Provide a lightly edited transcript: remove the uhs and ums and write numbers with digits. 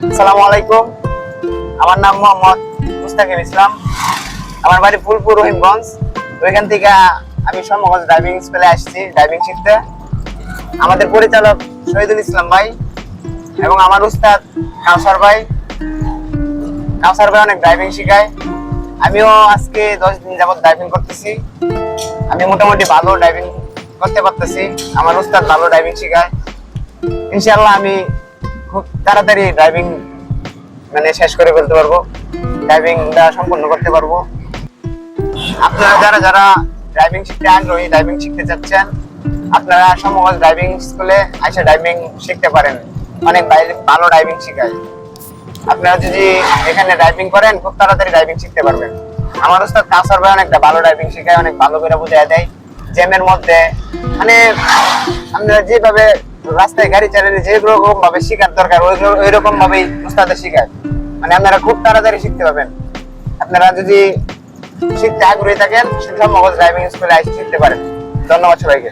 আসসালামু আলাইকুম। আমার নাম মোহাম্মদ মুস্তাকিম ইসলাম। আমার বাড়ি ফুলপুর রহিমগঞ্জ। ওইখান থেকে আমি সমগঞ্জ ড্রাইভিং স্কুলে আসছি ড্রাইভিং শিখতে। আমাদের পরিচালক শহীদুল ইসলাম ভাই এবং আমার উস্তাদ কাউসার ভাই। কাউসার ভাই অনেক ড্রাইভিং শিখায়। আমিও আজকে 10 দিন যাবত ড্রাইভিং করতেছি। আমি মোটামুটি ভালো ড্রাইভিং করতে পারতেছি। আমার উস্তাদ ভালো ড্রাইভিং শিখায়। ইনশাআল্লাহ আমি খুব তাড়াতাড়ি ড্রাইভিং শেষ করে ফেলতে পারবো, ড্রাইভিংটা সম্পূর্ণ করতে পারবো। আপনারা যারা যারা ড্রাইভিং শিখতে আগ্রহী, ড্রাইভিং শিখতে চাচ্ছেন, আপনারা সমগঞ্জ ড্রাইভিং স্কুলে এসে ড্রাইভিং শিখতে পারেন। অনেক ভালো ড্রাইভিং শিখায়। আপনারা যদি এখানে ড্রাইভিং করেন খুব তাড়াতাড়ি ড্রাইভিং শিখতে পারবেন। আমার উস্তাদ কাউসার ভাই অনেকটা ভালো ড্রাইভিং শিখায়, অনেক ভালো করে বুঝিয়ে দেয়। জ্যামের মধ্যে আপনারা যেভাবে রাস্তায় গাড়ি চালালে যে রকম ভাবে শিখার দরকার ওই রকম ভাবেই উস্তাদে শিখায়। আপনারা খুব তাড়াতাড়ি শিখতে পারবেন। আপনারা যদি শিখতে আগ্রহী থাকেন সমগঞ্জ ড্রাইভিং স্কুলে এসে শিখতে পারেন। ধন্যবাদ সবাইকে।